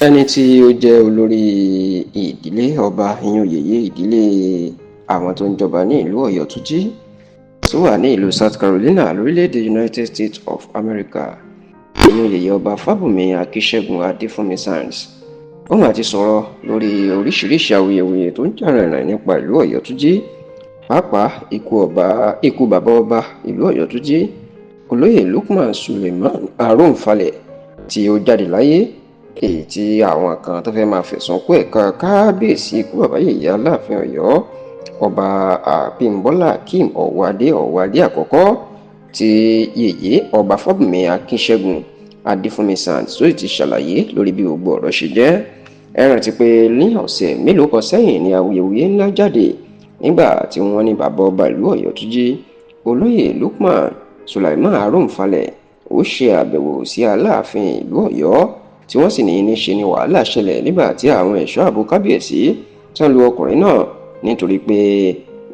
ẹni tí ó jẹ́ olórí ìdílé ọba ìyún yèyé ìdílé àwọn tó ń jọba ní ìlú Ọ̀yọ́ Túnjí tó wà ní ìlú South Carolina lórílẹ̀‐èdè United States of America ìyún yèyé ọba Fábùnmi Akíṣẹ́gun Adéfúnmi Sands ó mà ti sọ̀rọ̀ lórí oríṣiríṣi awuyewuye tó ń jà rìnrìn nípa ìlú Ọ̀yọ́ Túnjí, pàápàá ikú bàbá ọba ìlú Ọ̀yọ́ Túnjí olóyè Lukman Suleiman Aróǹfalẹ̀ tí ó jáde láyé, èyí tí àwọn kan tó fẹ́ máa fẹ̀sùn kó ẹ̀ka kábíyèsí ikú bàbá yèyé Aláàfin Ọ̀yọ́ ọba Abímbọ́lá Akeem Ọ̀wádé àkọ́kọ́ tí yèyé ọba Fábùnmi Akíṣẹ́gun Adéfúnmi Sands tó ti ṣàlàyé lórí bí gbogbo ọ̀rọ̀ ṣe jẹ́. Ẹ rántí pé ní ọ̀sẹ̀ mélòó kan sẹ́yìn ni awuyewuye ńlá jáde nígbà tí wọ́n ní bàbá ọba ìlú Ọ̀yọ́ Túnjí olóyè Lukman Suleiman Aróǹfalẹ̀ ó ṣe àbẹ̀wò sí Aláàfin ìlú Ọ̀yọ́ tí wọ́n sì ní ṣe ni wàhálà ṣẹlẹ̀ nígbà tí àwọn ẹ̀ṣọ́ ààbò kábíyèsí tán lu ọkùnrin náà nítorí pé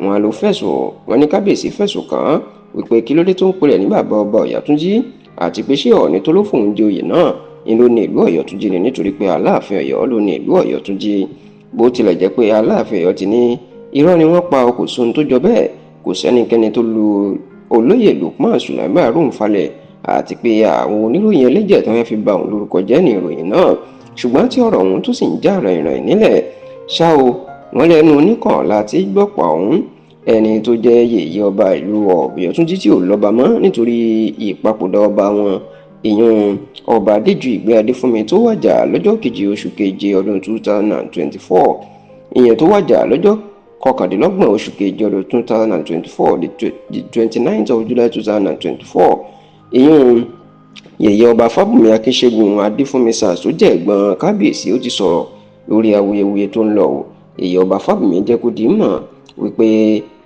wọ́n ní kábíyèsí fẹ̀sùn kàn án wípé kí ló dé tó ń pèrè ní bàbá ọba Ọ̀yọ́ Túnjí àti pé ṣé Ọọ̀ni tó ló fòun jẹ oyè náà ni ló ní ìlú Ọ̀yọ́ Túnjí ni nítorí pé Aláàfin Ọ̀yọ́ ló ní ìlú Ọ̀yọ́ Túnjí, bó tilẹ̀ jẹ́ pé Aláàfin Ọ̀yọ́ ti ní irọ́ ni wọ́n pa kò sóhun tó jọ bẹ́ẹ̀, kò sẹ́nikẹ́ni tó lu olóyè Lukman Suleiman Aróǹfalẹ̀ àti pé àwọn oníròyìn ẹlẹ́jẹ̀ tó fẹ́ fi ba òun lórúkọ jẹ́ ní ìròyìn náà, ṣùgbọ́n tí ọ̀rọ̀ ọ̀hún tó sì ń já rìnrìn nílẹ̀ ṣá o wọ́n lẹ́nu oníkàn láti gbọ́pọ̀ ọ̀hún ẹni tó jẹ́ yèyé ọba ìlú Ọ̀yọ́ Túnjí tí ò lọ́ba mọ́ nítorí ìpapòdà ọba wọn ìyún ọba Adéjùìgbé Adéfúnmi tó wàjà lọ́jọ́ keje oṣù keje ọdún 2024, ìyẹn tó wàjà lọ́jọ́ kọkàndínlọ́gbọ̀n oṣù keje ọdún 2024 the 29th of July 2024, ìyún yèyé ọba Fábùnmi Akíṣẹ́gun Adéfúnmi Sands tó jẹ́ ẹ̀gbọ́n kábíyèsí ó ti sọ̀rọ̀ lórí awuyewuye tó ń lọ o. Yèyé ọba Fábùnmi jẹ́ kó di mọ̀ wípé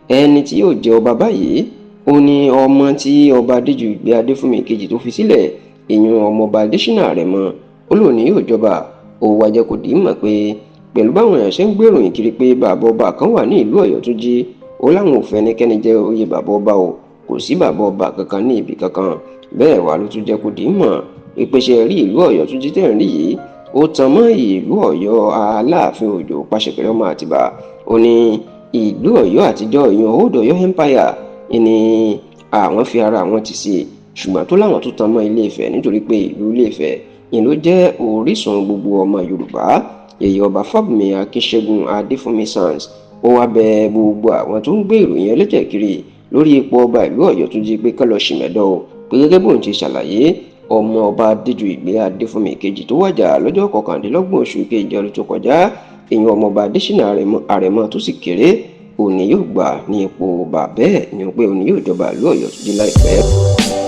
ẹni tí yóò jẹ ọba báyìí ó ní ọmọ tí ọba Adéjùìgbé Adéfúnmi kejì tó fi sílẹ̀ ìyún ọmọọba Adéṣínà Àrẹ̀mọ ó lòun ní yóò jọba. Ó wá jẹ́ kó di mọ̀ pé pẹ̀lú báwọn èèyàn ṣe ń gbèròyìn kiri pé bàbá ọba kan wà ní ìlú Ọ̀yọ́ Túnjí ó láwọn ò fẹ́ ẹnikẹ́ni jẹ oyè bàbá ọba o, kò sí bàbá ọba kankan ní ibì kankan. Bẹ́ẹ̀ wá ló tún jẹ́ kó di mọ̀ ìpèsè rí ìlú Ọ̀yọ́ Túnjí tẹ̀ ń rí yìí ó tan mọ́ ìlú Ọ̀yọ́ Aláàfin Òjó Pàṣẹkẹrẹ ọmọ Àtìbà. Ó ní ìlú Ọ̀yọ́ àtijọ́ ìyún Old Ọ̀yọ́ Empire ni àwọn fi ara àwọn ti sí, ṣùgbọ́n tó láwọn tó tan mọ́ Ilé Ifẹ̀ nítorí pé ìlú Ilé Ifẹ̀ ìlú jẹ́ orísun gbogbo ọmọ Yorùbá. Yèyé ọba Fábùnmi Akíṣẹ́gun Adéfúnmi Sands ó wá bẹ gbogbo àwọn tó ń gbé ìròyìn ẹlẹ́jẹ̀ kiri lórí ipò ọba ìlú Ọ̀yọ́ Túnjí pé kán lọ ṣìmẹ̀dọ̀ pé gẹ́gẹ́ bóun ti ṣàlàyé ọmọ ọba Adéjùìgbé Adéfúnmi kejì tó wàjà lọ́jọ́ kọkàndínlọ́gbọ̀n oṣù keje ọdún tó kọjá ìyẹn ọmọọba Adéṣínà Àrẹ̀mọ tó sì kéré òní yóò gbà ní ipò bàbá ẹ̀ ní pé òní yóò jọba ìlú Ọ̀yọ́ Túnjí láìpẹ́.